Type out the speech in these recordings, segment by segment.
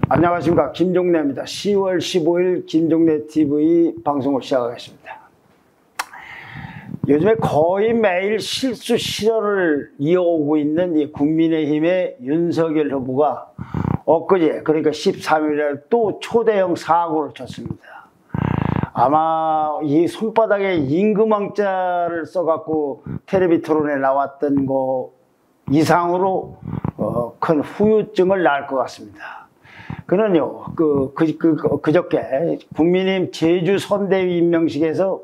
안녕하십니까, 김종래입니다. 10월 15일 김종래 TV 방송을 시작하겠습니다. 요즘에 거의 매일 실수 실언을 이어오고 있는 이 국민의힘의 윤석열 후보가 엊그제, 그러니까 13일에 또 초대형 사고를 쳤습니다. 아마 이 손바닥에 임금왕자를 써갖고 텔레비 토론에 나왔던 거 이상으로 큰 후유증을 낳을 것 같습니다. 그는요, 그저께 국민의힘 제주 선대위 임명식에서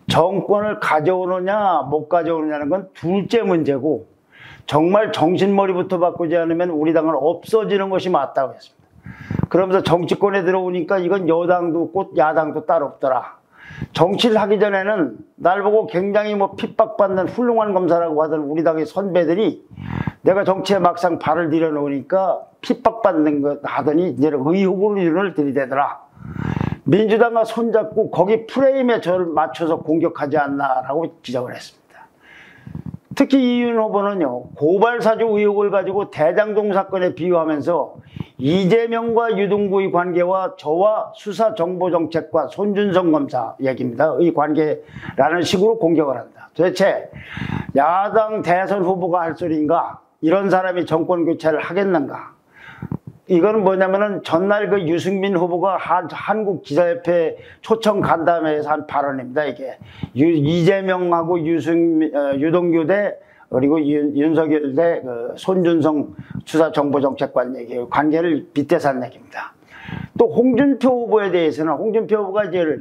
정권을 가져오느냐 못 가져오느냐는 건 둘째 문제고, 정말 정신머리부터 바꾸지 않으면 우리 당은 없어지는 것이 맞다고 했습니다. 그러면서 정치권에 들어오니까 이건 여당도 없고 야당도 따로 없더라. 정치를 하기 전에는 날 보고 굉장히 핍박받는 훌륭한 검사라고 하던 우리 당의 선배들이 내가 정치에 막상 발을 들여놓으니까 핍박받는 것 하더니 이제 의혹을 들이대더라. 민주당과 손잡고 거기 프레임에 저를 맞춰서 공격하지 않나라고 지적을 했습니다. 특히 이윤 후보는요, 고발사주 의혹을 가지고 대장동 사건에 비유하면서 이재명과 유동구의 관계와 저와 수사정보정책과 손준성 검사 얘기입니다. 의 관계라는 식으로 공격을 한다. 도대체 야당 대선 후보가 할 소리인가? 이런 사람이 정권 교체를 하겠는가? 이거는 뭐냐면은 전날 그 유승민 후보가 한국기자협회 초청 간담회에서 한 발언입니다. 이게 이재명하고 유동규 대 그리고 윤석열 대 손준성 수사정보정책관 얘기, 관계를 빗대서 한 얘기입니다. 또 홍준표 후보에 대해서는 홍준표 후보가 이제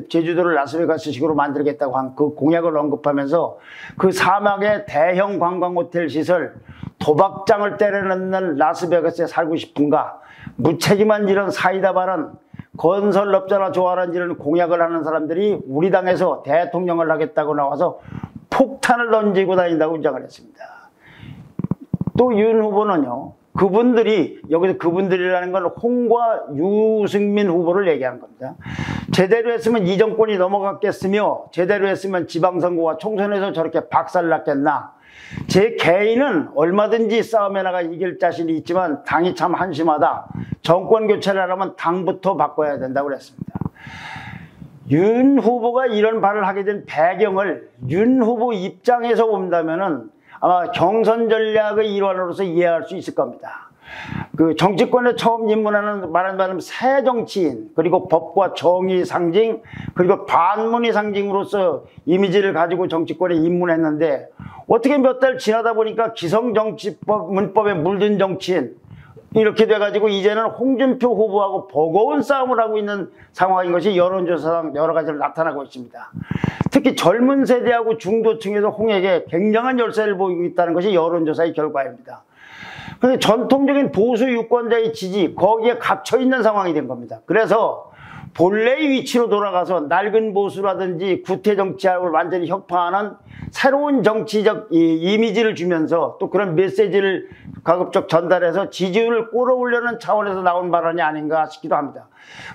제주도를 라스베가스식으로 만들겠다고 한 그 공약을 언급하면서 그 사막의 대형 관광호텔 시설, 도박장을 때려넣는 라스베가스에 살고 싶은가, 무책임한 이런 사이다 발언, 건설업자나 좋아하는 이런 공약을 하는 사람들이 우리 당에서 대통령을 하겠다고 나와서 폭탄을 던지고 다닌다고 주장을 했습니다. 또 윤 후보는요, 여기서 그분들이라는 건 홍과 유승민 후보를 얘기하는 겁니다. 제대로 했으면 이 정권이 넘어갔겠으며, 제대로 했으면 지방선거와 총선에서 저렇게 박살났겠나. 제 개인은 얼마든지 싸움에 나가 이길 자신이 있지만 당이 참 한심하다. 정권 교체를 하려면 당부터 바꿔야 된다고 그랬습니다. 윤 후보가 이런 발언을 하게 된 배경을 윤 후보 입장에서 본다면은 아마 경선 전략의 일환으로서 이해할 수 있을 겁니다. 그 정치권에 처음 입문하는 말하자면 새 정치인, 그리고 법과 정의 상징, 그리고 반문의 상징으로서 이미지를 가지고 정치권에 입문했는데, 어떻게 몇 달 지나다 보니까 기성정치법 문법에 물든 정치인 이렇게 돼가지고 이제는 홍준표 후보하고 버거운 싸움을 하고 있는 상황인 것이 여론조사상 여러 가지로 나타나고 있습니다. 특히 젊은 세대하고 중도층에서 홍에게 굉장한 열세를 보이고 있다는 것이 여론조사의 결과입니다. 그런데 전통적인 보수 유권자의 지지, 거기에 갇혀있는 상황이 된 겁니다. 그래서 본래의 위치로 돌아가서 낡은 보수라든지 구태정치하고 완전히 협파하는 새로운 정치적 이미지를 주면서 또 그런 메시지를 가급적 전달해서 지지율을 끌어올려는 차원에서 나온 발언이 아닌가 싶기도 합니다.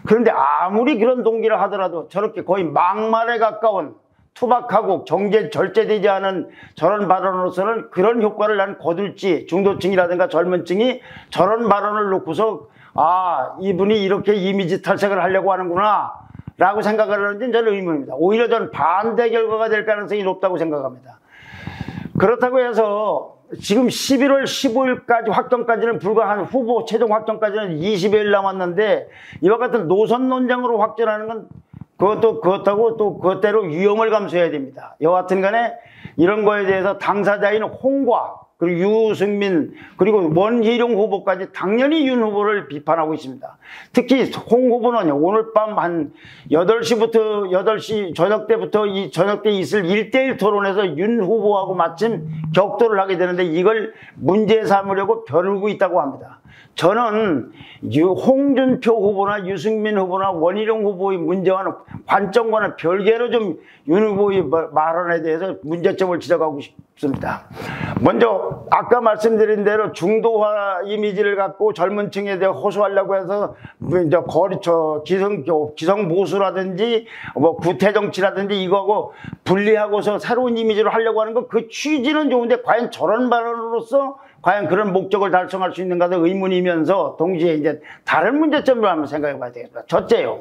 그런데 아무리 그런 동기를 하더라도 저렇게 거의 막말에 가까운 투박하고 절제되지 않은 저런 발언으로서는 그런 효과를 난 거둘지, 중도층이라든가 젊은 층이 저런 발언을 놓고서 이분이 이렇게 이미지 탈색을 하려고 하는구나 라고 생각을 하는지는 저는 의문입니다. 오히려 저는 반대 결과가 될 가능성이 높다고 생각합니다. 그렇다고 해서 지금 11월 15일까지 확정까지는 불과 최종 확정까지는 20여일 남았는데, 이와 같은 노선 논쟁으로 확정하는 건 그것하고 또 그것대로 위험을 감수해야 됩니다. 여하튼 간에 이런 거에 대해서 당사자인 홍과 그리고 유승민 그리고 원희룡 후보까지 당연히 윤 후보를 비판하고 있습니다. 특히 홍 후보는 오늘 밤 한 8시 저녁 때부터 저녁 때 있을 1대1 토론에서 윤 후보하고 마침 격돌을 하게 되는데 이걸 문제 삼으려고 벼르고 있다고 합니다. 저는 홍준표 후보나 유승민 후보나 원희룡 후보의 문제와는 관점과는 별개로 좀 윤 후보의 발언에 대해서 문제점을 지적하고 싶습니다. 먼저 아까 말씀드린 대로 중도화 이미지를 갖고 젊은 층에 대해 호소하려고 해서 이제 기성 보수라든지 뭐 구태 정치라든지 이거하고 분리하고서 새로운 이미지를 하려고 하는 거 그 취지는 좋은데 과연 저런 발언으로서 과연 그런 목적을 달성할 수 있는가도 의문이면서 동시에 이제 다른 문제점을 한번 생각해 봐야 되겠다. 첫째요.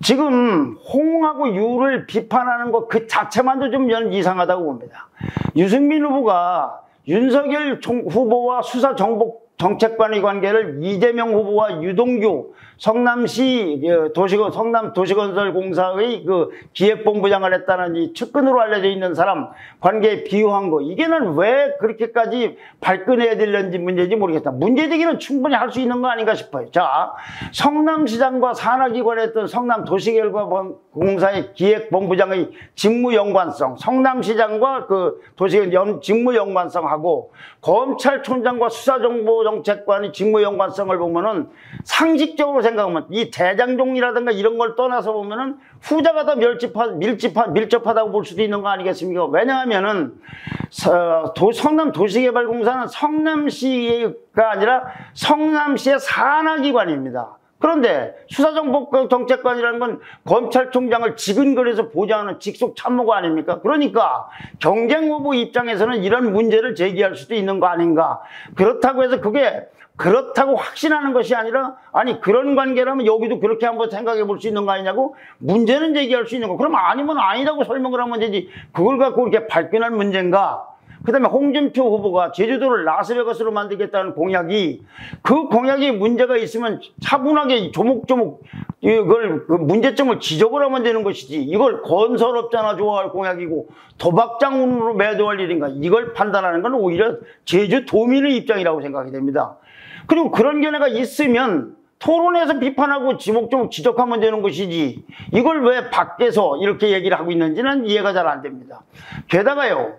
지금 홍하고 유를 비판하는 것 그 자체만도 좀 저는 이상하다고 봅니다. 유승민 후보가 윤석열 후보와 수사 정책관의 관계를 이재명 후보와 유동규 성남시 성남도시건설공사의 그 기획본부장을 했다는 이 측근으로 알려져 있는 사람 관계에 비유한 거, 이게는 왜 그렇게까지 발끈해야 되는지 문제인지 모르겠다. 문제제기는 충분히 할 수 있는 거 아닌가 싶어요. 자, 성남시장과 산하기관에 했던 성남도시개발공사의 기획본부장의 직무연관성, 성남시장과 그 도시개발 직무연관성하고 검찰총장과 수사정보정책관의 직무연관성을 보면은 상식적으로 생각하면 이 대장종이라든가 이런 걸 떠나서 보면은 후자가 더 밀접하다고 볼 수도 있는 거 아니겠습니까? 왜냐하면은 성남도시개발공사는 성남시가 아니라 성남시의 산하기관입니다. 그런데 수사정보정책관이라는 건 검찰총장을 지근거려서 보좌하는 직속 참모가 아닙니까? 그러니까 경쟁후보 입장에서는 이런 문제를 제기할 수도 있는 거 아닌가. 그렇다고 해서 그게 그렇다고 확신하는 것이 아니라, 아니 그런 관계라면 여기도 그렇게 한번 생각해 볼 수 있는 거 아니냐고 문제는 제기할 수 있는 거. 그럼 아니면 아니라고 설명을 하면 되지, 그걸 갖고 이렇게 발끈할 문제인가. 그 다음에 홍준표 후보가 제주도를 라스베가스로 만들겠다는 공약이, 그 공약이 문제가 있으면 차분하게 조목조목 이걸 그 문제점을 지적을 하면 되는 것이지, 이걸 건설업자나 좋아할 공약이고 도박장으로 매도할 일인가, 이걸 판단하는 건 오히려 제주도민의 입장이라고 생각이 됩니다. 그리고 그런 견해가 있으면 토론에서 비판하고 지목조목 지적하면 되는 것이지, 이걸 왜 밖에서 이렇게 얘기를 하고 있는지는 이해가 잘 안 됩니다. 게다가요,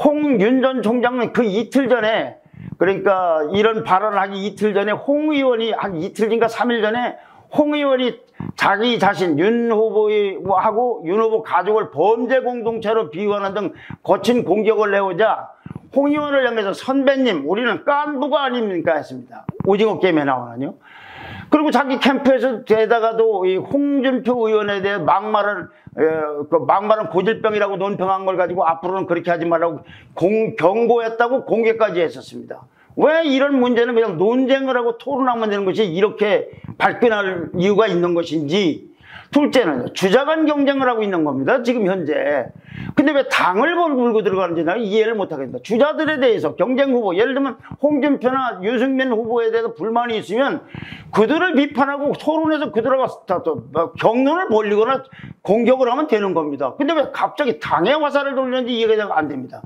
홍윤 전 총장은 그 이틀 전에, 그러니까 이런 발언을 하기 이틀 전에 홍 의원이 한 이틀인가 3일 전에 홍 의원이 자기 자신 윤 후보하고 윤 후보 가족을 범죄 공동체로 비유하는 등 거친 공격을 해오자 홍 의원을 향해서 선배님, 우리는 깐부가 아닙니까 했습니다. 오징어 게임에 나오나요? 그리고 자기 캠프에서 게다가도 이 홍준표 의원에 대해 막말은 고질병이라고 논평한 걸 가지고 앞으로는 그렇게 하지 말라고 경고했다고 공개까지 했었습니다. 왜 이런 문제는 그냥 논쟁을 하고 토론하면 되는 것이 이렇게 발끈할 이유가 있는 것인지. 둘째는 주자간 경쟁을 하고 있는 겁니다, 지금 현재. 근데 왜 당을 몰고 들어가는지 나 이해를 못하겠다. 주자들에 대해서 경쟁 후보, 예를 들면 홍준표나 유승민 후보에 대해서 불만이 있으면 그들을 비판하고 토론해서 그들과 경론을 벌리거나 공격을 하면 되는 겁니다. 근데 왜 갑자기 당에 화살을 돌리는지 이해가 안 됩니다.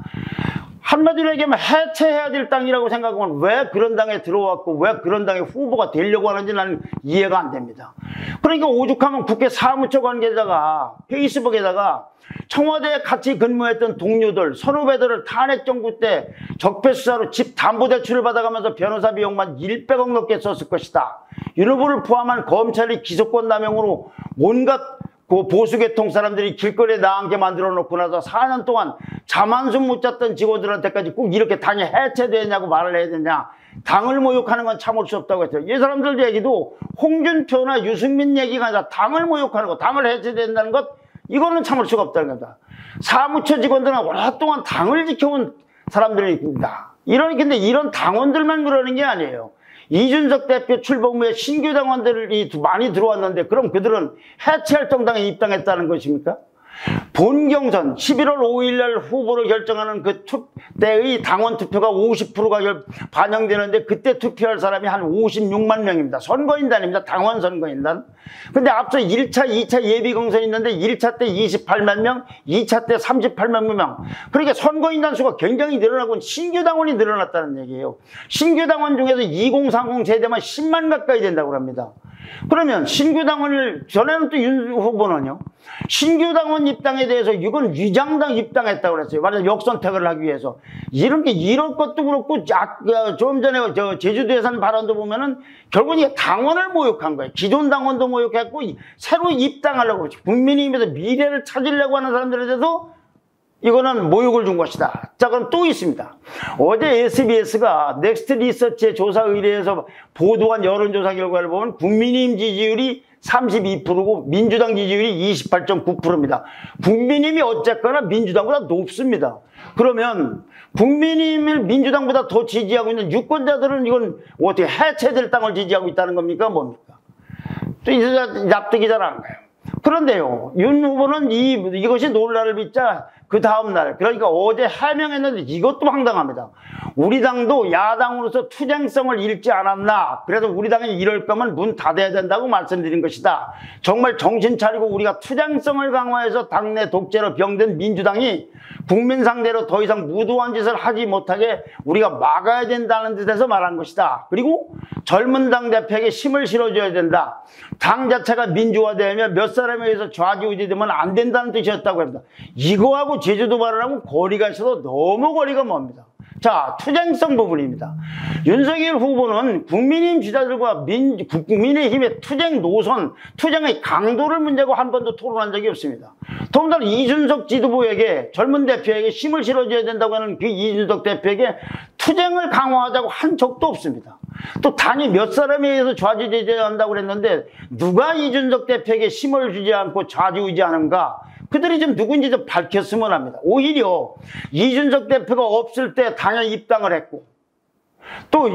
한마디로 얘기하면 해체해야 될 땅이라고 생각하면 왜 그런 당에 들어왔고 왜 그런 당의 후보가 되려고 하는지 나는 이해가 안 됩니다. 그러니까 오죽하면 국회 사무처 관계자가 페이스북에다가 청와대에 같이 근무했던 동료들, 선후배들을 탄핵 정부 때 적폐 수사로 집 담보대출을 받아가면서 변호사 비용만 100억 넘게 썼을 것이다. 윤 후보를 포함한 검찰이 기소권 남용으로 온갖 그 보수계통 사람들이 길거리에 나앉게 만들어 놓고 나서 4년 동안 잠 한숨 못 잤던 직원들한테까지 꼭 이렇게 당이 해체되냐고 말을 해야 되냐. 당을 모욕하는 건 참을 수 없다고 했어요. 이 사람들 얘기도 홍준표나 유승민 얘기가 아니라 당을 모욕하는 것, 당을 해체된다는 것, 이거는 참을 수가 없다는 겁니다. 사무처 직원들은 오랫동안 당을 지켜온 사람들입니다. 근데 이런 당원들만 그러는 게 아니에요. 이준석 대표 출범 후에 신규 당원들이 많이 들어왔는데 그럼 그들은 해체할 정당에 입당했다는 것입니까? 본경선 11월 5일 날 후보를 결정하는 그때의 당원 투표가 50%가 반영되는데 그때 투표할 사람이 한 56만 명입니다. 선거인단입니다. 당원 선거인단. 근데 앞서 1차, 2차 예비경선이 있는데 1차 때 28만 명, 2차 때 38만 명. 그러니까 선거인단 수가 굉장히 늘어나고 신규 당원이 늘어났다는 얘기예요. 신규 당원 중에서 2030 세대만 10만 가까이 된다고 합니다. 그러면 신규 당원을, 전에는 또 윤 후보는요, 신규 당원 입당에 대해서 이건 위장당 입당했다고 그랬어요. 완전 역선택을 하기 위해서. 이런 것도 그렇고, 좀 전에 제주도에서 발언도 보면은 결국은 이게 당원을 모욕한 거예요. 기존 당원도 모욕했고, 새로 입당하려고, 국민의힘에서 미래를 찾으려고 하는 사람들에 대해서 이거는 모욕을 준 것이다. 자, 그럼 또 있습니다. 어제 SBS가 넥스트 리서치의 조사 의뢰에서 보도한 여론조사 결과를 보면 국민의힘 지지율이 32%고 민주당 지지율이 28.9%입니다. 국민의힘이 어쨌거나 민주당보다 높습니다. 그러면 국민의힘을 민주당보다 더 지지하고 있는 유권자들은 이건 어떻게 해체될 당을 지지하고 있다는 겁니까? 뭡니까? 또 납득이 잘 안 가요. 그런데요, 윤 후보는 이것이 논란을 빚자 그 다음날, 그러니까 어제 해명했는데 이것도 황당합니다. 우리 당도 야당으로서 투쟁성을 잃지 않았나. 그래서 우리 당이 이럴 거면 문 닫아야 된다고 말씀드린 것이다. 정말 정신 차리고 우리가 투쟁성을 강화해서 당내 독재로 병든 민주당이 국민 상대로 더 이상 무도한 짓을 하지 못하게 우리가 막아야 된다는 뜻에서 말한 것이다. 그리고 젊은 당 대표에게 힘을 실어줘야 된다. 당 자체가 민주화되면 몇 사람에 의해서 좌지우지되면 안 된다는 뜻이었다고 합니다. 이거하고 제주도 발언하고 거리가 있어도 너무 거리가 멉니다. 자, 투쟁성 부분입니다. 윤석열 후보는 국민의힘 지지자들과 국민의힘의 투쟁 노선, 투쟁의 강도를 문제고 한 번도 토론한 적이 없습니다. 더군다나 이준석 지도부에게, 젊은 대표에게 힘을 실어줘야 된다고 하는 그 이준석 대표에게 투쟁을 강화하자고 한 적도 없습니다. 또 당이 몇 사람에 의해서 좌지우지한다고 그랬는데 누가 이준석 대표에게 힘을 주지 않고 좌지우지하는가? 그들이 좀 누군지 좀 밝혔으면 합니다. 오히려 이준석 대표가 없을 때 당에 입당을 했고, 또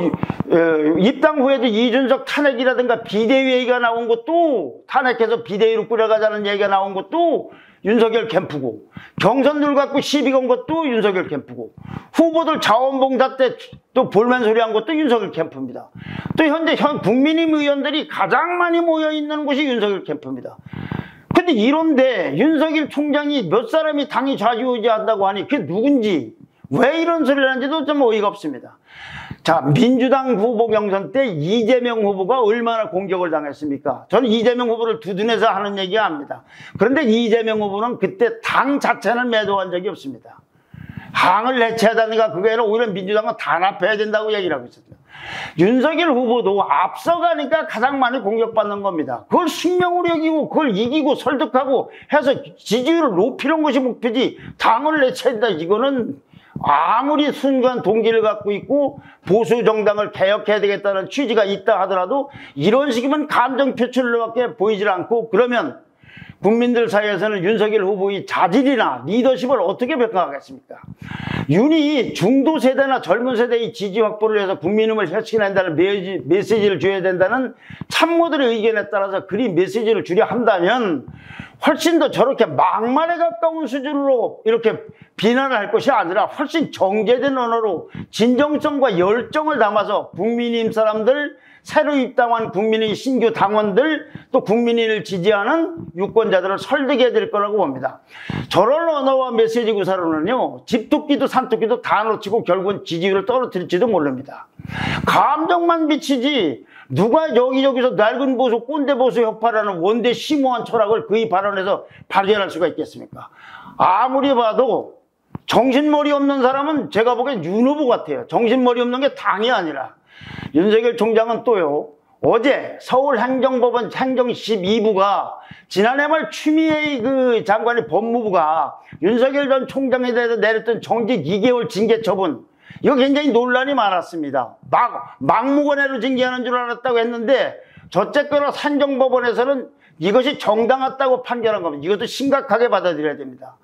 입당 후에도 이준석 탄핵이라든가 비대위 얘기가 나온 것도, 탄핵해서 비대위로 꾸려가자는 얘기가 나온 것도 윤석열 캠프고, 경선들 갖고 시비 건 것도 윤석열 캠프고, 후보들 자원봉사 때 또 볼멘 소리 한 것도 윤석열 캠프입니다. 또 현재 국민의힘 의원들이 가장 많이 모여있는 곳이 윤석열 캠프입니다. 근데 이런데 윤석열 총장이 몇 사람이 당이 좌지우지한다고 하니 그게 누군지, 왜 이런 소리를 하는지도 좀 어이가 없습니다. 자, 민주당 후보 경선 때 이재명 후보가 얼마나 공격을 당했습니까? 저는 이재명 후보를 두둔해서 하는 얘기 압니다. 그런데 이재명 후보는 그때 당 자체는 매도한 적이 없습니다. 당을 해체하다니까 그게 아니라 오히려 민주당은 단합해야 된다고 얘기를 하고 있었죠. 윤석열 후보도 앞서가니까 가장 많이 공격받는 겁니다. 그걸 숙명으로 여기고 그걸 이기고 설득하고 해서 지지율을 높이는 것이 목표지, 당을 해체한다, 이거는 아무리 순간 동기를 갖고 있고 보수 정당을 개혁해야 되겠다는 취지가 있다 하더라도 이런 식이면 감정 표출로밖에 보이질 않고, 그러면 국민들 사이에서는 윤석열 후보의 자질이나 리더십을 어떻게 평가하겠습니까? 윤이 중도 세대나 젊은 세대의 지지 확보를 해서 국민음을 혁신한다는 메시지를 줘야 된다는 참모들의 의견에 따라서 그리 메시지를 주려 한다면 훨씬 더 저렇게 막말에 가까운 수준으로 이렇게 비난을 할 것이 아니라 훨씬 정제된 언어로 진정성과 열정을 담아서 국민의힘 사람들, 새로 입당한 국민의 신규 당원들, 또 국민의힘을 지지하는 유권자들을 설득해야 될 거라고 봅니다. 저런 언어와 메시지 구사로는요, 집토끼도 산토끼도 다 놓치고 결국은 지지율을 떨어뜨릴지도 모릅니다. 감정만 비치지 누가 여기저기서 낡은 보수, 꼰대 보수 협파라는 원대 심오한 철학을 그의 발언에서 발견할 수가 있겠습니까? 아무리 봐도 정신머리 없는 사람은 제가 보기엔 윤 후보 같아요. 정신머리 없는 게 당이 아니라. 윤석열 총장은 또요, 어제 서울행정법원 행정 12부가 지난해 말 추미애 그 장관의 법무부가 윤석열 전 총장에 대해서 내렸던 정직 2개월 징계 처분, 이거 굉장히 논란이 많았습니다. 막무가내로 징계하는 줄 알았다고 했는데 저쨌거나 행정법원에서는 이것이 정당하다고 판결한 겁니다. 이것도 심각하게 받아들여야 됩니다.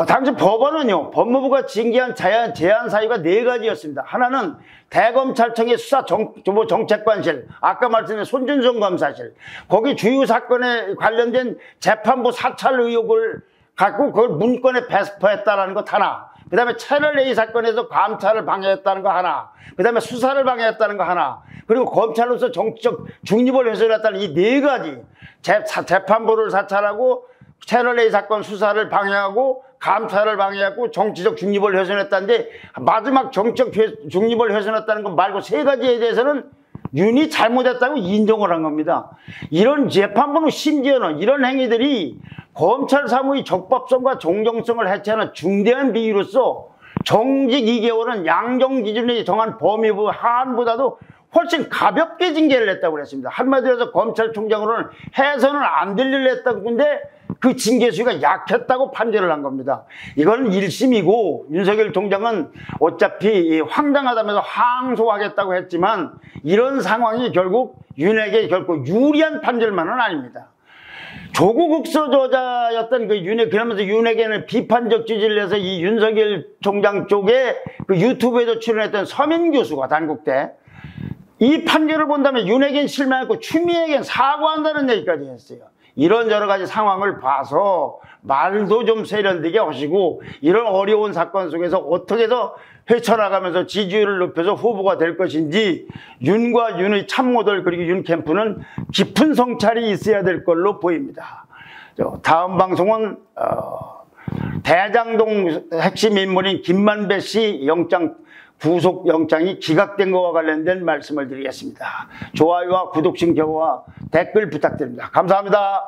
당시 법원은요, 법무부가 징계한 제한 사유가 4가지였습니다. 하나는 대검찰청의 수사정책관실, 아까 말씀드린 손준성 검사실, 거기 주요 사건에 관련된 재판부 사찰 의혹을 갖고 그걸 문건에 배포했다는 것 하나, 그 다음에 채널A 사건에서 감찰을 방해했다는 거 하나, 그 다음에 수사를 방해했다는 거 하나, 그리고 검찰로서 정치적 중립을 훼손했다는 이 4가지, 재판부를 사찰하고 채널A 사건 수사를 방해하고 감찰을 방해하고 정치적 중립을 훼손했다는데, 마지막 정치적 중립을 훼손했다는 것 말고 3가지에 대해서는 윤이 잘못했다고 인정을 한 겁니다. 이런 재판부는 심지어는 이런 행위들이 검찰 사무의 적법성과 정정성을 해체하는 중대한 비위로서 정직 2개월은 양정 기준이 정한 범위부 하한보다도 훨씬 가볍게 징계를 했다고 그랬습니다. 한마디로 해서 검찰총장으로는 해서는 안 될 일을 했다고 근데 그 징계 수위가 약했다고 판결을 한 겁니다. 이건 1심이고 윤석열 총장은 어차피 황당하다면서 항소하겠다고 했지만 이런 상황이 결국 윤에게 결코 유리한 판결만은 아닙니다. 조국 흑수저자였던 그 윤핵, 그러면서 윤에게는 비판적 지지를 해서 이 윤석열 총장 쪽에 그 유튜브에도 출연했던 서민 교수가 단국대 이 판결을 본다면 윤에겐 실망했고 추미애에겐 사과한다는 얘기까지 했어요. 이런 여러 가지 상황을 봐서 말도 좀 세련되게 하시고 이런 어려운 사건 속에서 어떻게 해서 헤쳐나가면서 지지율을 높여서 후보가 될 것인지 윤과 윤의 참모들 그리고 윤 캠프는 깊은 성찰이 있어야 될 걸로 보입니다. 다음 방송은 대장동 핵심 인물인 김만배 씨 구속영장이 기각된 것과 관련된 말씀을 드리겠습니다. 좋아요와 구독 신청과 댓글 부탁드립니다. 감사합니다.